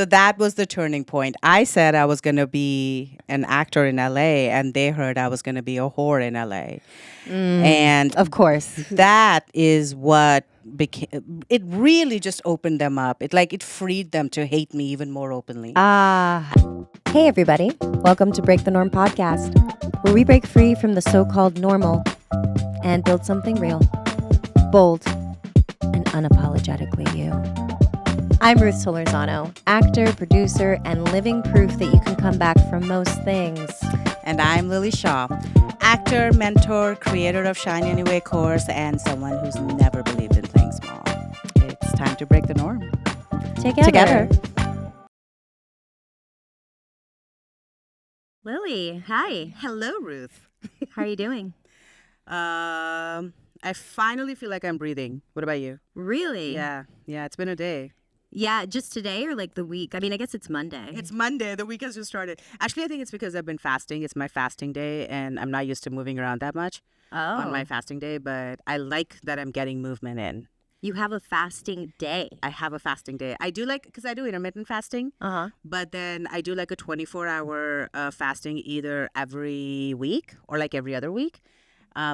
So that was the turning point. I said I was going to be an actor in LA, and they heard I was going to be a whore in LA. And Of course. that is what became, it really just opened them up. It freed them to hate me even more openly. Hey, everybody. Welcome to Break the Norm podcast, where we break free from the so-called normal and build something real, bold, and unapologetically you. I'm Ruth Solorzano, actor, producer, and living proof that you can come back from most things. And I'm Lily Shaw, actor, mentor, creator of Shine Anyway course, and someone who's never believed in playing small. It's time to break the norm. Together. Lily, hi. Hello, Ruth. How are you doing? I finally feel like I'm breathing. What about you? Really? Yeah, it's been a day. Yeah, just today or like the week? I mean, I guess it's Monday. It's Monday. The week has just started. Actually, I think it's because I've been fasting. It's my fasting day, and I'm not used to moving around that much on my fasting day, but I like that I'm getting movement in. You have a fasting day. I have a fasting day. I do because I do intermittent fasting, but then I do like a 24-hour fasting either every week or like every other week.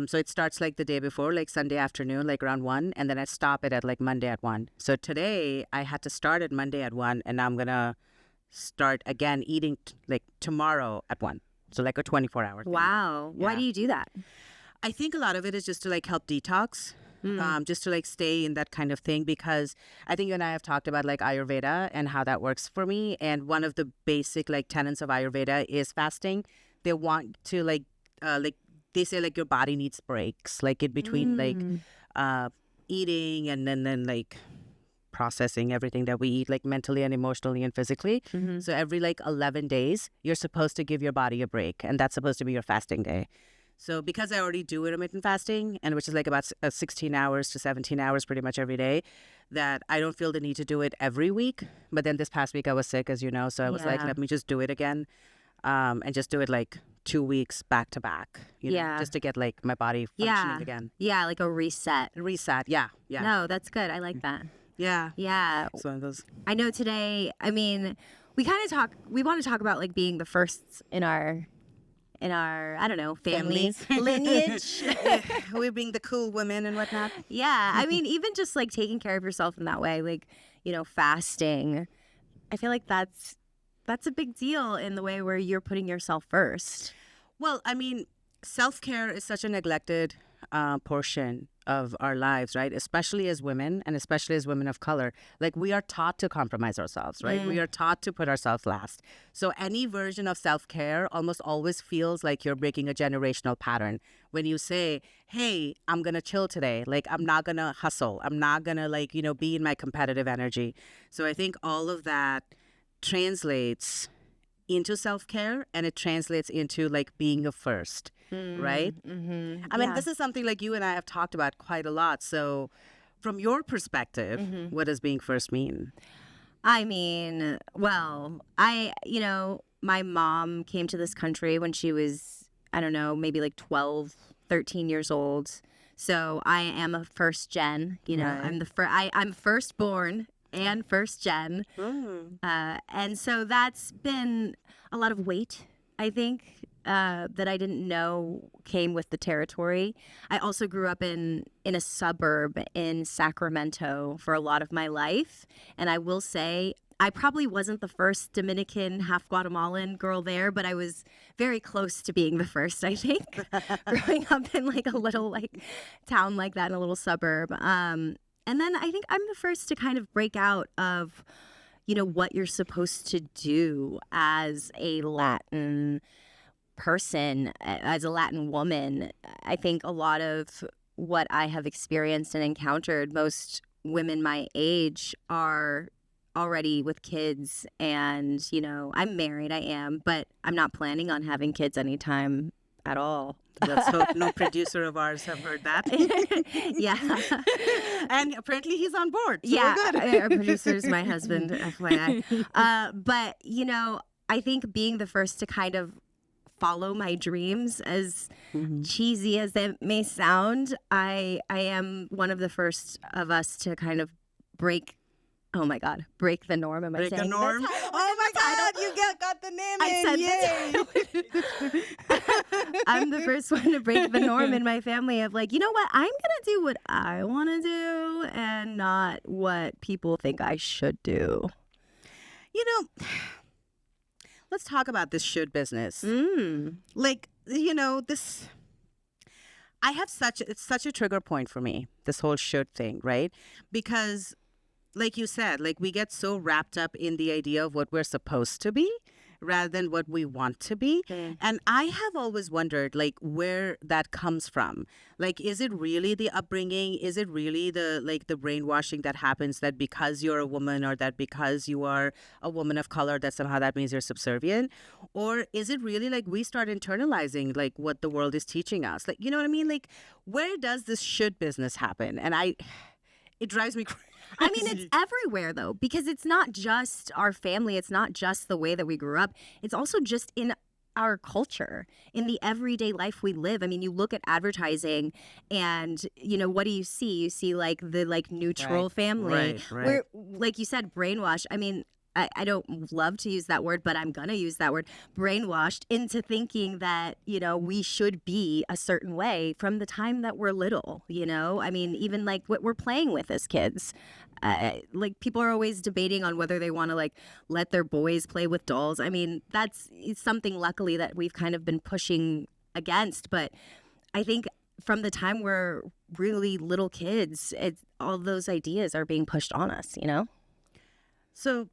So it starts like the day before, like Sunday afternoon, like around 1, and then I stop it at like Monday at 1. So today I had to start at Monday at 1, and now I'm going to start again eating like tomorrow at 1. So like a 24-hour thing. Wow. Why do you do that? I think a lot of it is just to like help detox. Just to like stay in that kind of thing, because I think you and I have talked about like Ayurveda and how that works for me. And one of the basic like tenets of Ayurveda is fasting. They want to like they say like your body needs breaks, like in between like eating and then like processing everything that we eat, like mentally and emotionally and physically. So every like 11 days, you're supposed to give your body a break, and that's supposed to be your fasting day. So because I already do intermittent fasting, and which is like about 16 hours to 17 hours pretty much every day, that I don't feel the need to do it every week. But then this past week I was sick, as you know, so I was like, let me just do it again, and just do it like 2 weeks back to back, you know, just to get like my body functioning again. Yeah, like a reset. Yeah. No, that's good. I like that. Yeah. So one of those. I know today, I mean, we want to talk about like being the first in our I don't know, family lineage. We being the cool women and whatnot. Yeah, I mean, even just like taking care of yourself in that way, like, you know, fasting. I feel like that's a big deal in the way where you're putting yourself first. Well, I mean, self-care is such a neglected portion of our lives, right? Especially as women, and especially as women of color. Like, we are taught to compromise ourselves, right? We are taught to put ourselves last. So any version of self-care almost always feels like you're breaking a generational pattern. When you say, hey, I'm going to chill today. Like, I'm not going to hustle. I'm not going to, like, you know, be in my competitive energy. So I think all of that translates into self-care, and it translates into like being a first, right? I mean, this is something like you and I have talked about quite a lot. So from your perspective, what does being first mean? I mean, well, my mom came to this country when she was, I don't know, maybe like 12, 13 years old. So I am a first gen, you know, Right. I'm firstborn and first gen. And so that's been a lot of weight, I think, that I didn't know came with the territory. I also grew up in a suburb in Sacramento for a lot of my life. And I will say, I probably wasn't the first Dominican, half Guatemalan girl there, but I was very close to being the first, I think, growing up in like a little like town like that in a little suburb. And then I think I'm the first to kind of break out of, you know, what you're supposed to do as a Latin person, as a Latin woman. I think a lot of what I have experienced and encountered, most women my age are already with kids, and, you know, I'm married, I am, but I'm not planning on having kids anytime at all. Let's hope no producer of ours have heard that. Yeah. And apparently he's on board. So Yeah, we're good. our producer's my husband, FYI. But, you know, I think being the first to kind of follow my dreams, as cheesy as that may sound, I am one of the first of us to kind of break Oh my God, break the norm. Am I Break the saying norm. the title? Oh my title. God, you got the name I in. said Yay. I'm the first one to break the norm in my family of like, you know what? I'm going to do what I want to do and not what people think I should do. You know, let's talk about this should business. Like, this, I have it's such a trigger point for me, this whole should thing, right? Because like you said, like we get so wrapped up in the idea of what we're supposed to be rather than what we want to be. And I have always wondered like where that comes from. Like, is it really the upbringing? Is it really the brainwashing that happens that because you're a woman or that because you are a woman of color that somehow that means you're subservient? Or is it really like we start internalizing like what the world is teaching us? Like, you know what I mean? Like, where does this should business happen? And it drives me crazy. I mean, it's everywhere, though, because it's not just our family. It's not just the way that we grew up. It's also just in our culture, in the everyday life we live. I mean, you look at advertising and, what do you see? You see like the neutral family where, like you said, brainwashed. I mean, I don't love to use that word, but I'm going to use that word, brainwashed into thinking that, we should be a certain way from the time that we're little, I mean, even like what we're playing with as kids. Like people are always debating on whether they want to like let their boys play with dolls. I mean, it's something luckily that we've kind of been pushing against. But I think from the time we're really little kids, all those ideas are being pushed on us, So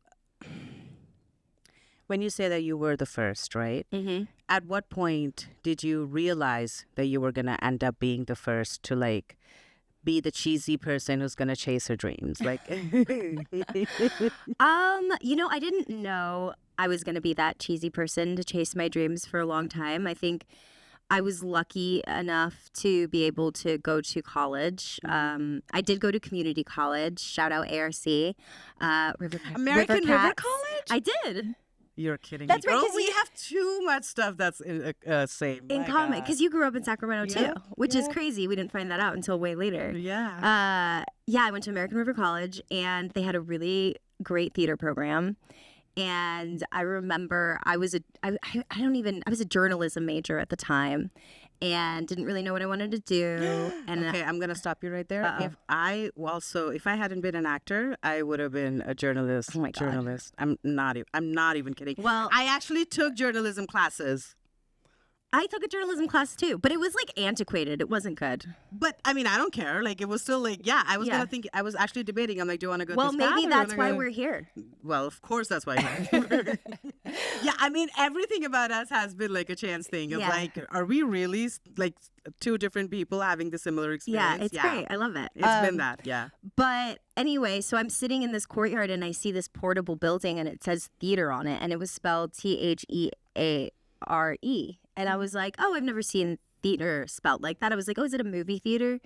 when you say that you were the first, right? Mm-hmm. At what point did you realize that you were going to end up being the first to like be the cheesy person who's going to chase her dreams? Like, I didn't know I was going to be that cheesy person to chase my dreams for a long time. I think I was lucky enough to be able to go to college. I did go to community college. Shout out ARC. American River College? I did. You're kidding That's me. right. Girl, we have too much stuff that's same. In common. Because you grew up in Sacramento too, which is crazy. We didn't find that out until way later. Yeah. I went to American River College and they had a really great theater program. And I remember I was a journalism major at the time and didn't really know what I wanted to do. And okay, I'm going to stop you right there. Uh-oh. If I hadn't been an actor, I would have been a journalist. Oh my God. Journalist. I'm not even kidding. Well, I actually took journalism classes. I took a journalism class too, but it was like antiquated. It wasn't good. But I mean, I don't care. Like it was still like, I was gonna think. I was actually debating. I'm like, do you want to go? Well, this maybe path, that's why we're here. Well, of course that's why. Yeah, I mean, everything about us has been like a chance thing of like, are we really like two different people having the similar experience? Yeah, it's great. I love it. It's been that, yeah. But anyway, so I'm sitting in this courtyard and I see this portable building and it says theater on it, and it was spelled THEARE. And I was like, oh, I've never seen theater spelled like that. I was like, oh, is it a movie theater?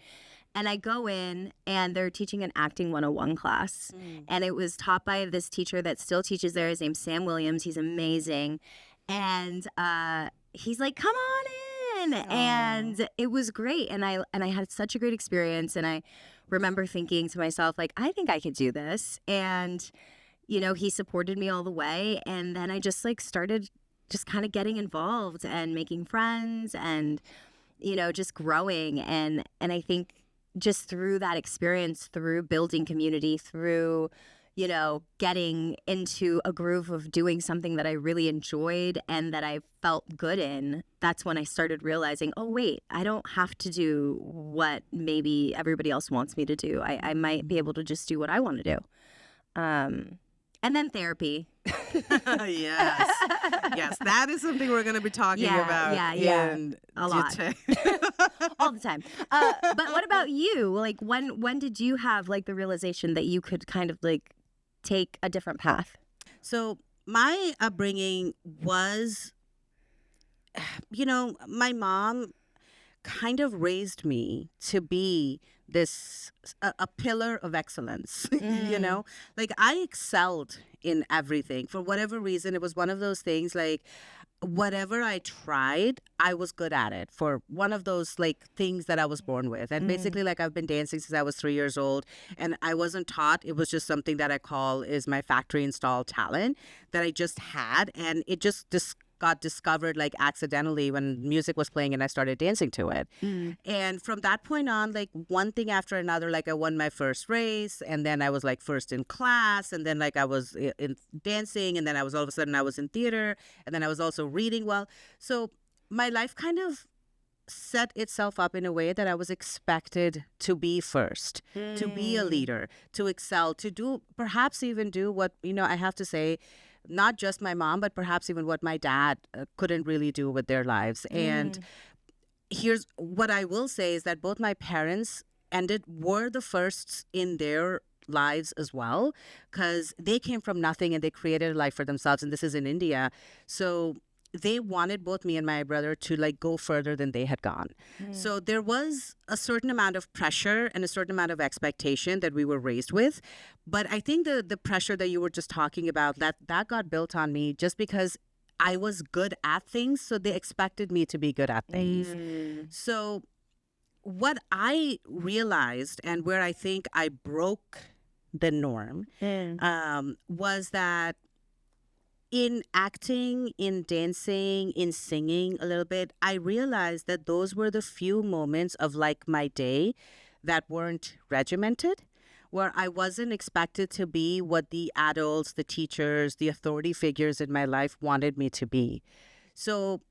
And I go in and they're teaching an acting 101 class. And it was taught by this teacher that still teaches there. His name's Sam Williams. He's amazing. And he's like, come on in. And it was great. And I had such a great experience. And I remember thinking to myself, like, I think I could do this. And, he supported me all the way. And then I just like started just kind of getting involved and making friends and, just growing. And I think just through that experience, through building community, through, getting into a groove of doing something that I really enjoyed and that I felt good in, that's when I started realizing, oh, wait, I don't have to do what maybe everybody else wants me to do. I might be able to just do what I want to do. And then therapy. Yes, that is something we're going to be talking about. Yeah, a lot. All the time. But what about you? Like, when did you have like the realization that you could kind of like take a different path? So my upbringing was, my mom kind of raised me to be this a pillar of excellence. You know, like I excelled in everything for whatever reason. It was one of those things like whatever I tried, I was good at it for one of those like things that I was born with. And basically, like I've been dancing since I was 3 years old, and I wasn't taught. It was just something that I call is my factory installed talent that I just had, and it just got discovered like accidentally when music was playing and I started dancing to it. And from that point on, like one thing after another, like I won my first race, and then I was like first in class, and then like I was in dancing, and then I was all of a sudden I was in theater, and then I was also reading well. So my life kind of set itself up in a way that I was expected to be first, to be a leader, to excel, to do, perhaps even do what, you know, I have to say, not just my mom, but perhaps even what my dad couldn't really do with their lives. And here's what I will say is that both my parents were the firsts in their lives as well, because they came from nothing and they created a life for themselves. And this is in India. So they wanted both me and my brother to like go further than they had gone. So there was a certain amount of pressure and a certain amount of expectation that we were raised with. But I think the pressure that you were just talking about, that got built on me just because I was good at things. So they expected me to be good at things. So what I realized and where I think I broke the norm was that in acting, in dancing, in singing a little bit, I realized that those were the few moments of like my day that weren't regimented, where I wasn't expected to be what the adults, the teachers, the authority figures in my life wanted me to be. So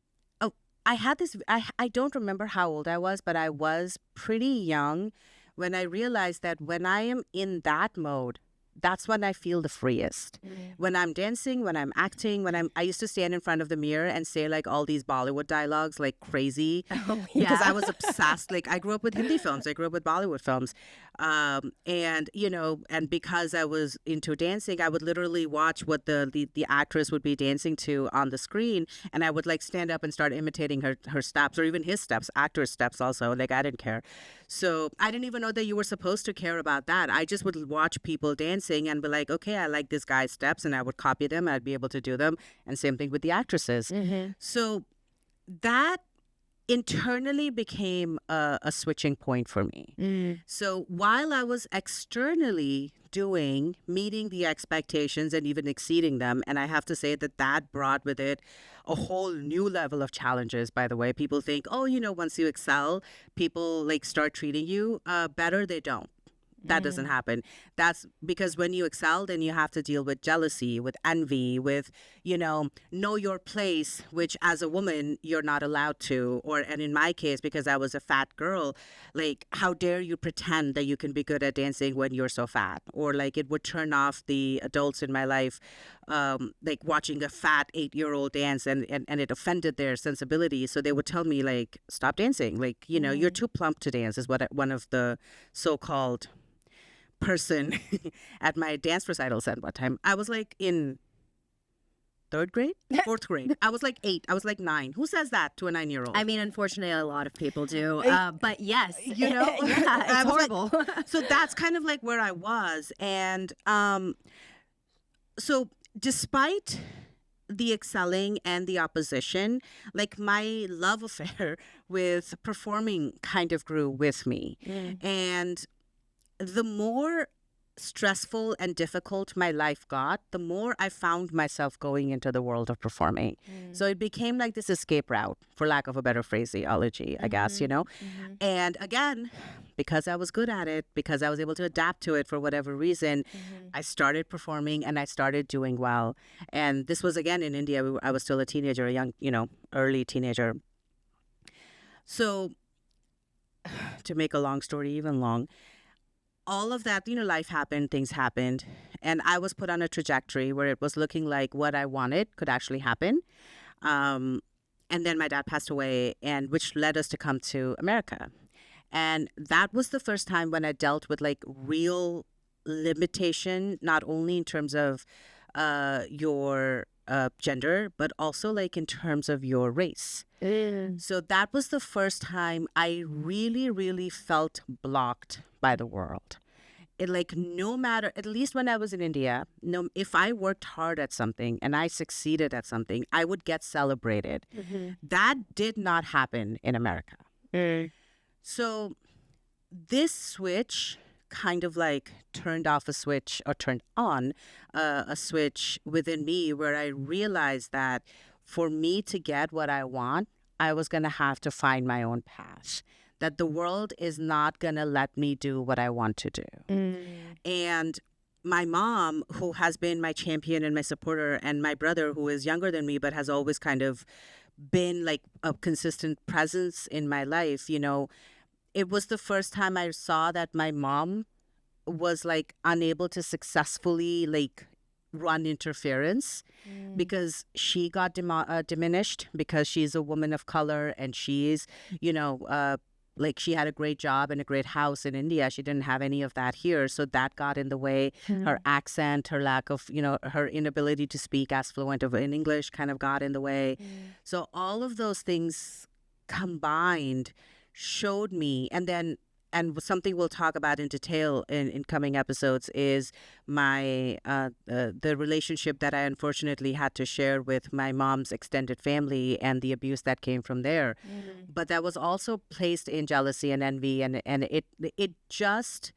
I had this, I don't remember how old I was, but I was pretty young when I realized that when I am in that mode, that's when I feel the freest. When I'm dancing, when I'm acting, I used to stand in front of the mirror and say like all these Bollywood dialogues like crazy because I was obsessed. Like I grew up with Hindi films, I grew up with Bollywood films. And, you know, and because I was into dancing, I would literally watch what the actress would be dancing to on the screen. And I would like stand up and start imitating her steps or even his steps, actor's steps also. Like I didn't care. So I didn't even know that you were supposed to care about that. I just would watch people dancing and be like, okay, I like this guy's steps, and I would copy them. I'd be able to do them. And same thing with the actresses. So that internally became a switching point for me. So while I was externally meeting the expectations and even exceeding them, and I have to say that brought with it a whole new level of challenges, by the way. People think, oh, you know, once you excel, people like start treating you better. They don't. That doesn't happen. That's because when you excel, then you have to deal with jealousy, with envy, with, you know your place, which as a woman, you're not allowed to. And in my case, because I was a fat girl, like, how dare you pretend that you can be good at dancing when you're so fat? Or like it would turn off the adults in my life, like watching a fat 8-year-old dance and it offended their sensibilities. So they would tell me like, stop dancing. Like, you know, you're too plump to dance is what one of the so-called person at my dance recital said one time. I was like in 3rd grade, 4th grade. I was like 8. I was like 9. Who says that to a 9-year-old? I mean, unfortunately, a lot of people do. But yes, you know, yeah, it's horrible. Like, so that's kind of like where I was. And so despite the excelling and the opposition, like my love affair with performing kind of grew with me. And the more stressful and difficult my life got, the more I found myself going into the world of performing. So it became like this escape route, for lack of a better phraseology, I guess, you know? And again, because I was good at it, because I was able to adapt to it for whatever reason, I started performing and I started doing well. And this was again in India. I was still a teenager, a young, early teenager. So to make a long story even long, all of that, life happened, things happened, and I was put on a trajectory where it was looking like what I wanted could actually happen. And then my dad passed away, and which led us to come to America. And that was the first time when I dealt with like real limitation, not only in terms of your gender, but also like in terms of your race. So that was the first time I really, really felt blocked by the world. It like no matter, at least when I was in India, no, if I worked hard at something and I succeeded at something, I would get celebrated. That did not happen in America. So this switch kind of like turned off a switch or turned on a switch within me where I realized that for me to get what I want, I was going to have to find my own path. That the world is not going to let me do what I want to do. And my mom, who has been my champion and my supporter, and my brother, who is younger than me, but has always kind of been like a consistent presence in my life, you know, it was the first time I saw that my mom was like unable to successfully like run interference because she got diminished because she's a woman of color and she's, you know, like she had a great job and a great house in India. She didn't have any of that here. So that got in the way. Her accent, her lack of, you know, her inability to speak as fluent in English kind of got in the way. So all of those things combined showed me, and something we'll talk about in detail in coming episodes is my the relationship that I unfortunately had to share with my mom's extended family and the abuse that came from there. But that was also placed in jealousy and envy, and it just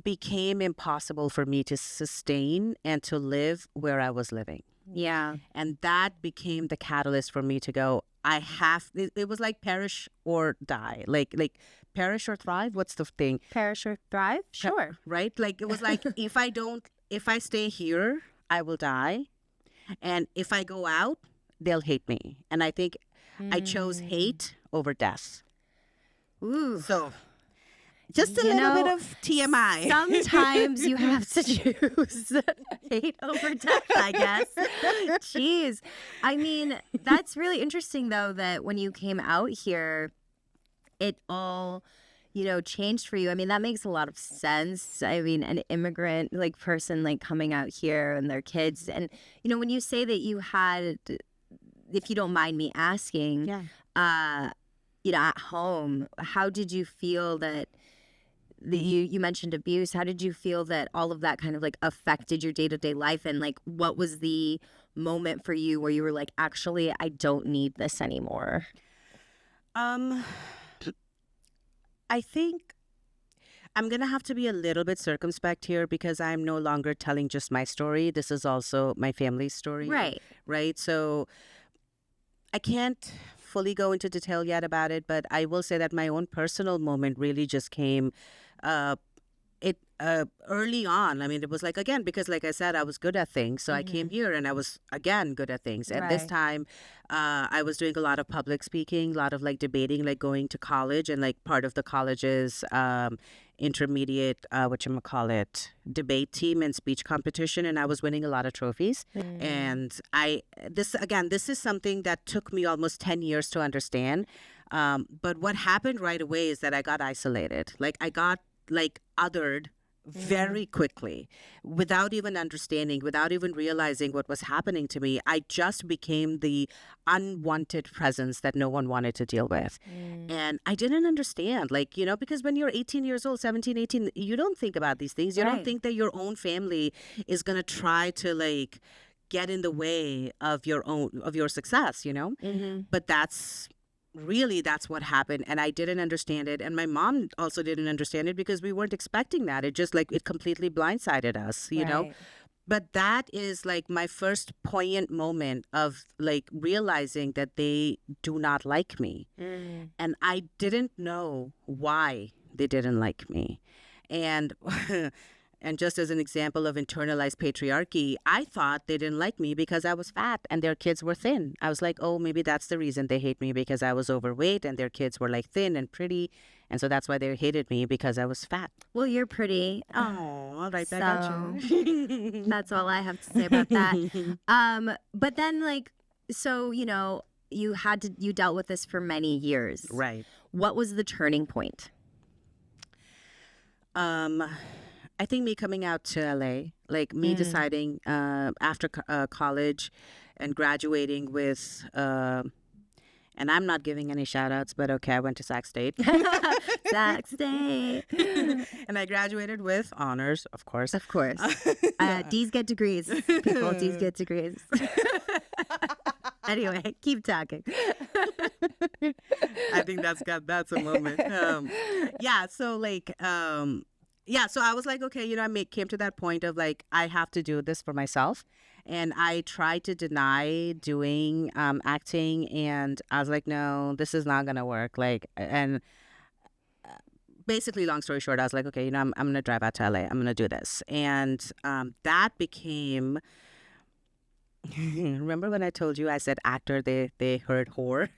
became impossible for me to sustain and to live where I was living. Yeah. And that became the catalyst for me to go, it was like perish or die. Like perish or thrive. What's the thing? Perish or thrive? Sure. Right? Like it was like, if I stay here, I will die. And if I go out, they'll hate me. And I think I chose hate over death. Ooh. So just a little bit of TMI. Sometimes you have to choose hate over death, I guess. Jeez. I mean, that's really interesting, though, that when you came out here, it all, you know, changed for you. I mean, that makes a lot of sense. I mean, an immigrant, like, person, like, coming out here and their kids. And, you know, when you say that you had, if you don't mind me asking, you know, at home, how did you feel that you mentioned abuse? How did you feel that all of that kind of like affected your day-to-day life? And like, what was the moment for you where you were like, actually, I don't need this anymore? I think I'm going to have to be a little bit circumspect here because I'm no longer telling just my story. This is also my family's story. Right. So I can't fully go into detail yet about it, but I will say that my own personal moment really just came early on. I mean, it was like, again, because like I said, I was good at things. So I came here and I was, again, good at things. And this time I was doing a lot of public speaking, a lot of like debating, like going to college and like part of the college's intermediate, debate team and speech competition. And I was winning a lot of trophies. And this is something that took me almost 10 years to understand. But what happened right away is that I got isolated. Like I got like othered very quickly without even understanding, without even realizing what was happening to me. I just became the unwanted presence that no one wanted to deal with. And I didn't understand, like, you know, because when you're 18 years old, 17, 18, you don't think about these things. You don't think that your own family is going to try to like get in the way of your success, you know? But that's what happened, and I didn't understand it, and my mom also didn't understand it because we weren't expecting that. It just like it completely blindsided us, you know. But that is like my first poignant moment of like realizing that they do not like me, and I didn't know why they didn't like me. And and just as an example of internalized patriarchy, I thought they didn't like me because I was fat and their kids were thin. I was like, oh, maybe that's the reason they hate me, because I was overweight and their kids were like thin and pretty. And so that's why they hated me, because I was fat. Well, you're pretty. Oh, all right, back at you. That's all I have to say about that. But then like, so, you know, you dealt with this for many years. Right. What was the turning point? I think me coming out to LA, like me deciding after college and graduating with, and I'm not giving any shout outs, but okay, I went to Sac State. Sac State. And I graduated with honors, of course. Of course. D's get degrees. People, D's get degrees. Anyway, keep talking. I think that's a moment. So I was like, okay, I came to that point of like, I have to do this for myself. And I tried to deny doing acting, and I was like, no, this is not gonna work. Basically, long story short, I was like, okay, I'm gonna drive out to LA. I'm gonna do this, and that became. Remember when I told you I said actor? They heard whore.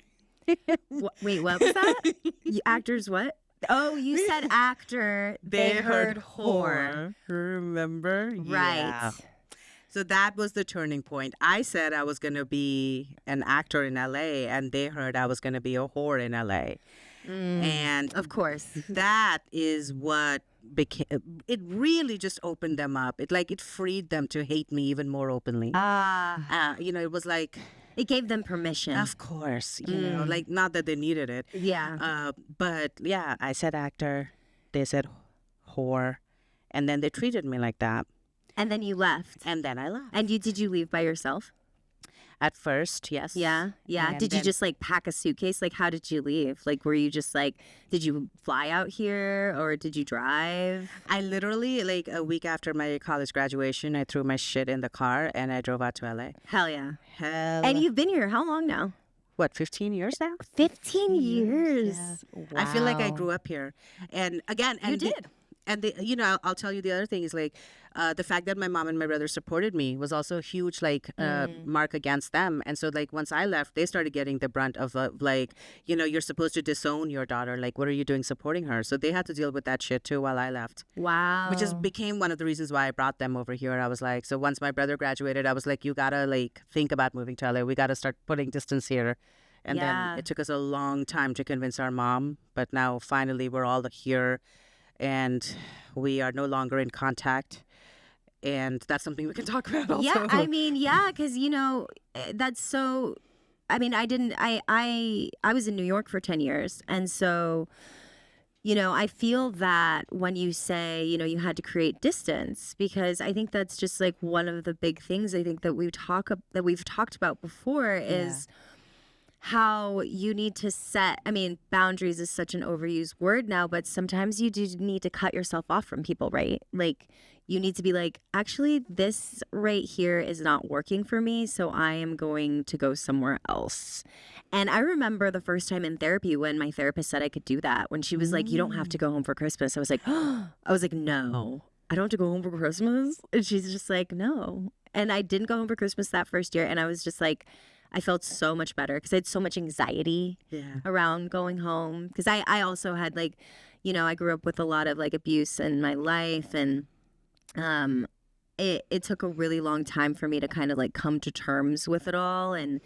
Wait, what was that? Actors what? Oh, you said actor. They heard whore. Remember? Right. Yeah. So that was the turning point. I said I was going to be an actor in LA, and they heard I was going to be a whore in LA. And of course, that is what became. It really just opened them up. It freed them to hate me even more openly. It was like. It gave them permission. Of course, not that they needed it. Yeah. But yeah, I said actor, they said whore, and then they treated me like that. And then you left. And then I left. And did you leave by yourself? At first, yes. Yeah. Did you just pack a suitcase? How did you leave? Were you just did you fly out here or did you drive? I literally, a week after my college graduation, I threw my shit in the car and I drove out to LA. Hell yeah. And you've been here how long now? What, 15 years now? 15 years. Yeah. Wow. I feel like I grew up here. And again, you did. And I'll tell you the other thing is the fact that my mom and my brother supported me was also a huge mark against them. And so once I left, they started getting the brunt of you're supposed to disown your daughter. What are you doing supporting her? So they had to deal with that shit too while I left. Wow. Which became one of the reasons why I brought them over here. I was like, so once my brother graduated, I was like, you gotta think about moving to LA. We gotta start putting distance here. And then it took us a long time to convince our mom, but now finally we're all here. And we are no longer in contact. And that's something we can talk about also. Yeah, because, that's so... I was in New York for 10 years. And so, I feel that when you say, you had to create distance, because I think that's just one of the big things I think that we've talked about before is... how you need to set, boundaries is such an overused word now, but sometimes you do need to cut yourself off from people, right? You need to be actually, this right here is not working for me, so I am going to go somewhere else. And I remember the first time in therapy when my therapist said I could do that, when she was like, you don't have to go home for Christmas. I was like, no, I don't have to go home for Christmas? And she's just like, no. And I didn't go home for Christmas that first year, and I was just I felt so much better because I had so much anxiety around going home. Because I also had I grew up with a lot of abuse in my life, and it took a really long time for me to kind of come to terms with it all. And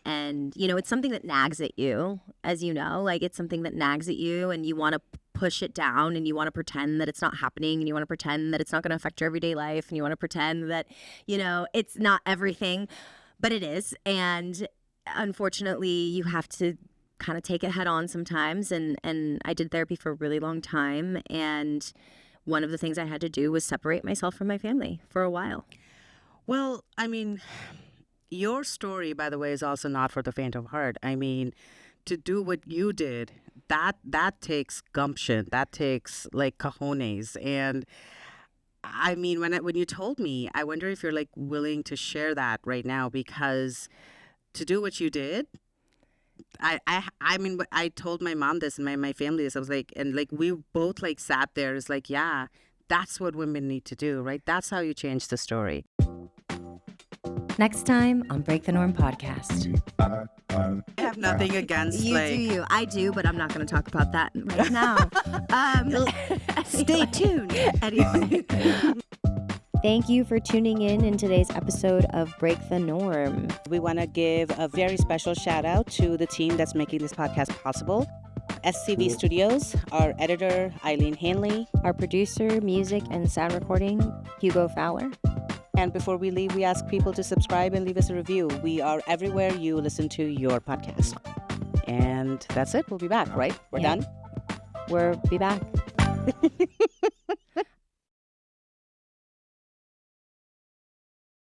it's something that nags at you, as you know, it's something that nags at you, and you want to push it down, and you want to pretend that it's not happening, and you want to pretend that it's not going to affect your everyday life, and you want to pretend that it's not everything. But it is, and unfortunately, you have to kind of take it head on sometimes. And I did therapy for a really long time, and one of the things I had to do was separate myself from my family for a while. Well, your story, by the way, is also not for the faint of heart. To do what you did, that takes gumption, that takes cojones, and when you told me, I wonder if you're willing to share that right now, because to do what you did, I told my mom this and my family this. I was we both sat there. It's yeah, that's what women need to do, right? That's how you change the story. Next time on Break the Norm podcast. I have nothing against you. Do you? I do, but I'm not going to talk about that right now. Stay tuned. Anyway. Thank you for tuning in today's episode of Break the Norm. We want to give a very special shout out to the team that's making this podcast possible. SCV Studios, our editor, Eileen Hanley. Our producer, music, and sound recording, Hugo Fowler. And before we leave, we ask people to subscribe and leave us a review. We are everywhere you listen to your podcast. And that's it. We'll be back, right? We're done? We'll be back.